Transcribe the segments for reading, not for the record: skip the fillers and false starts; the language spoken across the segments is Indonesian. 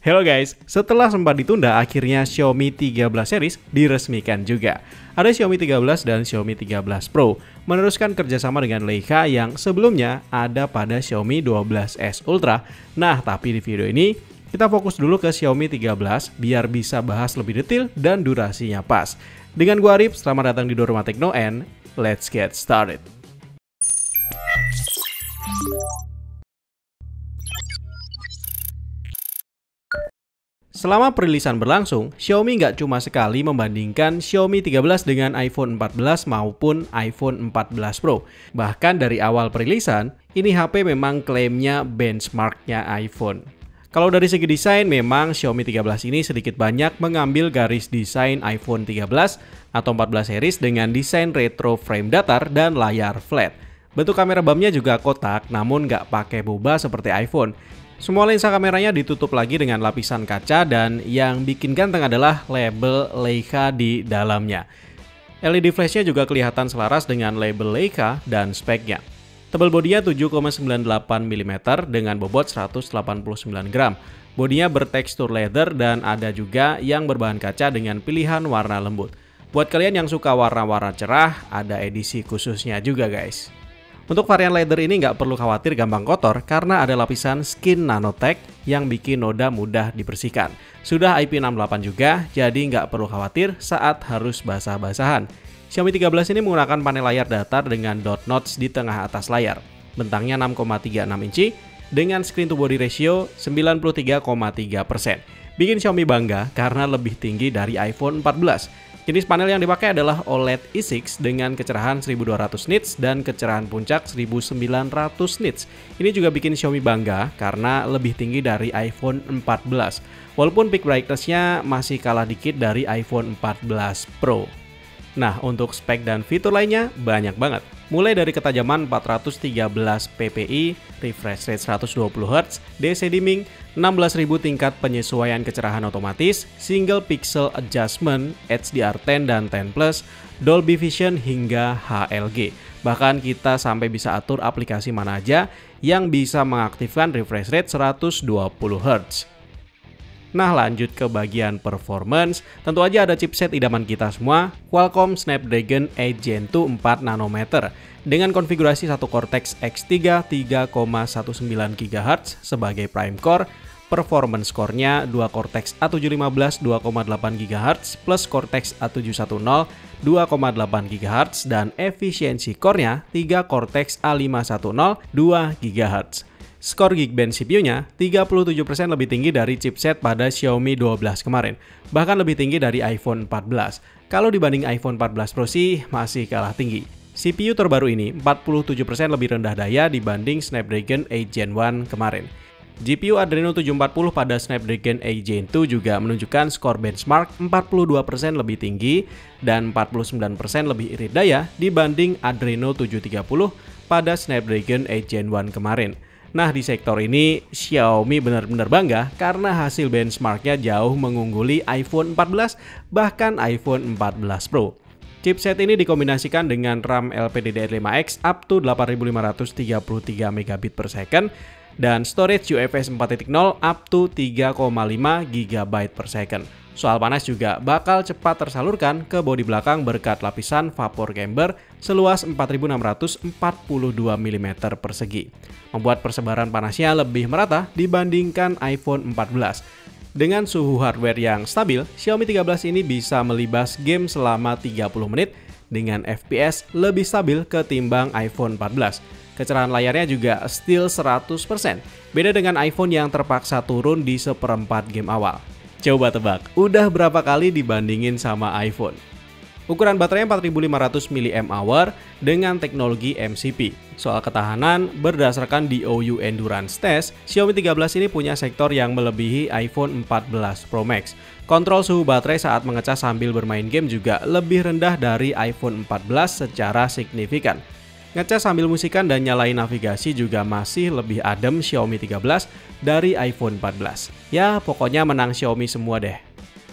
Hello guys, setelah sempat ditunda, akhirnya Xiaomi 13 series diresmikan juga. Ada Xiaomi 13 dan Xiaomi 13 Pro, meneruskan kerjasama dengan Leica yang sebelumnya ada pada Xiaomi 12S Ultra. Nah, tapi di video ini, kita fokus dulu ke Xiaomi 13 biar bisa bahas lebih detail dan durasinya pas. Dengan gua Arif, selamat datang di Dorma Techno and let's get started. Selama perilisan berlangsung, Xiaomi nggak cuma sekali membandingkan Xiaomi 13 dengan iPhone 14 maupun iPhone 14 Pro. Bahkan dari awal perilisan, ini HP memang klaimnya benchmarknya iPhone. Kalau dari segi desain, memang Xiaomi 13 ini sedikit banyak mengambil garis desain iPhone 13 atau 14 series dengan desain retro frame datar dan layar flat. Bentuk kamera BAM-nya juga kotak, namun nggak pakai boba seperti iPhone. Semua lensa kameranya ditutup lagi dengan lapisan kaca dan yang bikin ganteng adalah label Leica di dalamnya. LED flashnya juga kelihatan selaras dengan label Leica dan speknya. Tebal bodinya 7,98 mm dengan bobot 189 gram. Bodinya bertekstur leather dan ada juga yang berbahan kaca dengan pilihan warna lembut. Buat kalian yang suka warna-warna cerah, ada edisi khususnya juga guys. Untuk varian leather ini nggak perlu khawatir gampang kotor karena ada lapisan skin nanotech yang bikin noda mudah dibersihkan. Sudah IP68 juga, jadi nggak perlu khawatir saat harus basah-basahan. Xiaomi 13 ini menggunakan panel layar datar dengan dot notch di tengah atas layar. Bentangnya 6,36 inci dengan screen to body ratio 93,3%. Bikin Xiaomi bangga karena lebih tinggi dari iPhone 14. Jenis panel yang dipakai adalah OLED E6 dengan kecerahan 1200 nits dan kecerahan puncak 1900 nits. Ini juga bikin Xiaomi bangga karena lebih tinggi dari iPhone 14. Walaupun peak brightness-nya masih kalah dikit dari iPhone 14 Pro. Nah, untuk spek dan fitur lainnya banyak banget. Mulai dari ketajaman 413 ppi, refresh rate 120Hz, DC dimming, 16.000 tingkat penyesuaian kecerahan otomatis, single pixel adjustment, HDR10 dan 10+, Dolby Vision hingga HLG. Bahkan kita sampai bisa atur aplikasi mana aja yang bisa mengaktifkan refresh rate 120Hz. Nah, lanjut ke bagian performance, tentu aja ada chipset idaman kita semua, Qualcomm Snapdragon 8 Gen 2 4 nanometer dengan konfigurasi 1 Cortex X3 3,19 GHz sebagai prime core, performance core-nya 2 Cortex A715 2,8 GHz plus Cortex A710 2,8 GHz dan efisiensi core-nya 3 Cortex A510 2 GHz. Skor Geekbench CPU-nya 37% lebih tinggi dari chipset pada Xiaomi 12 kemarin, bahkan lebih tinggi dari iPhone 14. Kalau dibanding iPhone 14 Pro sih masih kalah tinggi. CPU terbaru ini 47% lebih rendah daya dibanding Snapdragon 8 Gen 1 kemarin. GPU Adreno 740 pada Snapdragon 8 Gen 2 juga menunjukkan skor benchmark 42% lebih tinggi dan 49% lebih irit daya dibanding Adreno 730 pada Snapdragon 8 Gen 1 kemarin. Nah, di sektor ini Xiaomi benar-benar bangga karena hasil benchmarknya jauh mengungguli iPhone 14 bahkan iPhone 14 Pro. Chipset ini dikombinasikan dengan RAM LPDDR5X up to 8533 megabit per second dan storage UFS 4.0 up to 3,5 GB per second. Soal panas juga bakal cepat tersalurkan ke bodi belakang berkat lapisan vapor chamber seluas 4642 mm persegi. Membuat persebaran panasnya lebih merata dibandingkan iPhone 14. Dengan suhu hardware yang stabil, Xiaomi 13 ini bisa melibas game selama 30 menit dengan FPS lebih stabil ketimbang iPhone 14. Kecerahan layarnya juga still 100%, beda dengan iPhone yang terpaksa turun di seperempat game awal. Coba tebak, udah berapa kali dibandingin sama iPhone? Ukuran baterainya 4500 mAh dengan teknologi MCP. Soal ketahanan, berdasarkan DOU Endurance Test, Xiaomi 13 ini punya sektor yang melebihi iPhone 14 Pro Max. Kontrol suhu baterai saat mengecas sambil bermain game juga lebih rendah dari iPhone 14 secara signifikan. Ngecas sambil musikan dan nyalain navigasi juga masih lebih adem Xiaomi 13 dari iPhone 14. Ya, pokoknya menang Xiaomi semua deh.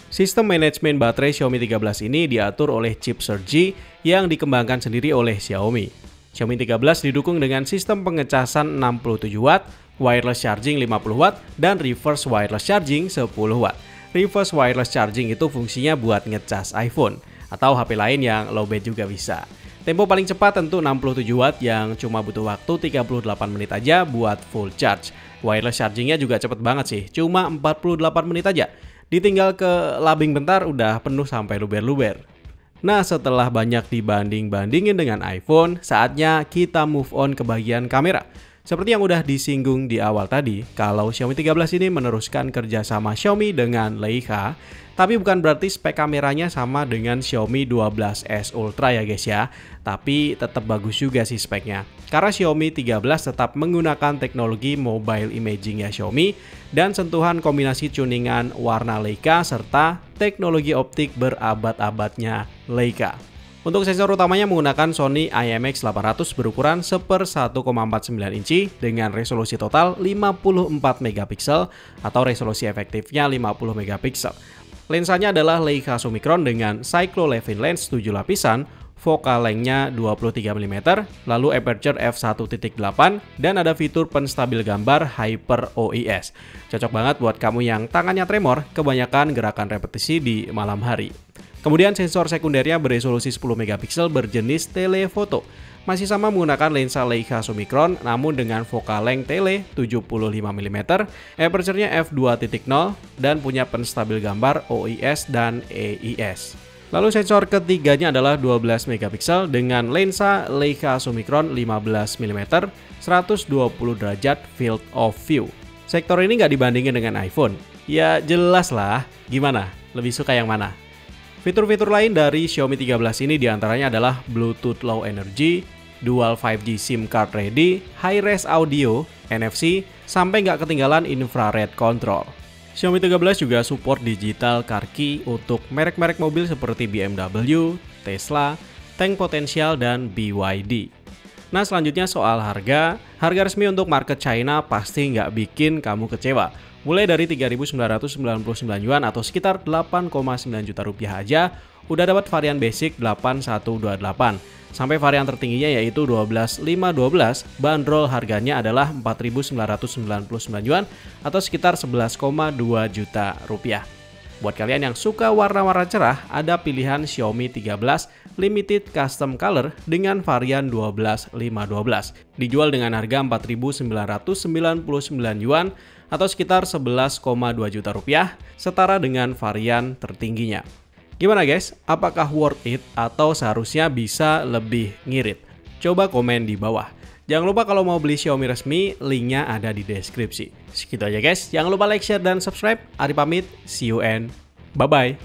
Sistem manajemen baterai Xiaomi 13 ini diatur oleh chip Surge yang dikembangkan sendiri oleh Xiaomi. Xiaomi 13 didukung dengan sistem pengecasan 67 Watt, wireless charging 50 watt, dan reverse wireless charging 10 watt. Reverse wireless charging itu fungsinya buat ngecas iPhone atau HP lain yang lowbat juga bisa. Tempo paling cepat tentu 67 watt yang cuma butuh waktu 38 menit aja buat full charge. Wireless chargingnya juga cepet banget sih, cuma 48 menit aja. Ditinggal ke labing bentar udah penuh sampai luber-luber. Nah, setelah banyak dibanding-bandingin dengan iPhone, saatnya kita move on ke bagian kamera. Seperti yang udah disinggung di awal tadi, kalau Xiaomi 13 ini meneruskan kerjasama Xiaomi dengan Leica, tapi bukan berarti spek kameranya sama dengan Xiaomi 12S Ultra ya guys ya, tapi tetap bagus juga sih speknya. Karena Xiaomi 13 tetap menggunakan teknologi mobile imaging ya Xiaomi, dan sentuhan kombinasi tuningan warna Leica serta teknologi optik berabad-abadnya Leica. Untuk sensor utamanya menggunakan Sony IMX800 berukuran 1/1,49 inci dengan resolusi total 54 megapiksel atau resolusi efektifnya 50 megapiksel. Lensanya adalah Leica Summicron dengan Cyclo Levin lens 7 lapisan, focal length-nya 23 mm, lalu aperture f1.8 dan ada fitur penstabil gambar Hyper OIS. Cocok banget buat kamu yang tangannya tremor kebanyakan gerakan repetisi di malam hari. Kemudian sensor sekundernya beresolusi 10 megapiksel berjenis telefoto. Masih sama menggunakan lensa Leica Summicron namun dengan focal length tele 75 mm, aperture-nya f2.0 dan punya penstabil gambar OIS dan EIS. Lalu sensor ketiganya adalah 12 megapiksel dengan lensa Leica Summicron 15 mm, 120 derajat field of view. Sektor ini nggak dibandingin dengan iPhone. Ya jelas lah, gimana? Lebih suka yang mana? Fitur-fitur lain dari Xiaomi 13 ini diantaranya adalah Bluetooth Low Energy, Dual 5G SIM Card Ready, High-Res Audio, NFC, sampai nggak ketinggalan infrared control. Xiaomi 13 juga support digital car key untuk merek-merek mobil seperti BMW, Tesla, Tank Potensial, dan BYD. Nah selanjutnya soal harga. Harga resmi untuk market China pasti nggak bikin kamu kecewa. Mulai dari 3.999 yuan atau sekitar 8,9 juta rupiah aja, udah dapat varian basic 8128. Sampai varian tertingginya yaitu 12512, bandrol harganya adalah 4.999 yuan atau sekitar 11,2 juta rupiah. Buat kalian yang suka warna-warna cerah, ada pilihan Xiaomi 13 Limited Custom Color dengan varian 12512. Dijual dengan harga 4.999 yuan atau sekitar 11,2 juta rupiah, setara dengan varian tertingginya. Gimana guys? Apakah worth it atau seharusnya bisa lebih ngirit? Coba komen di bawah. Jangan lupa kalau mau beli Xiaomi resmi, linknya ada di deskripsi. Segitu aja guys, jangan lupa like, share, dan subscribe. Ari pamit, see you and bye-bye.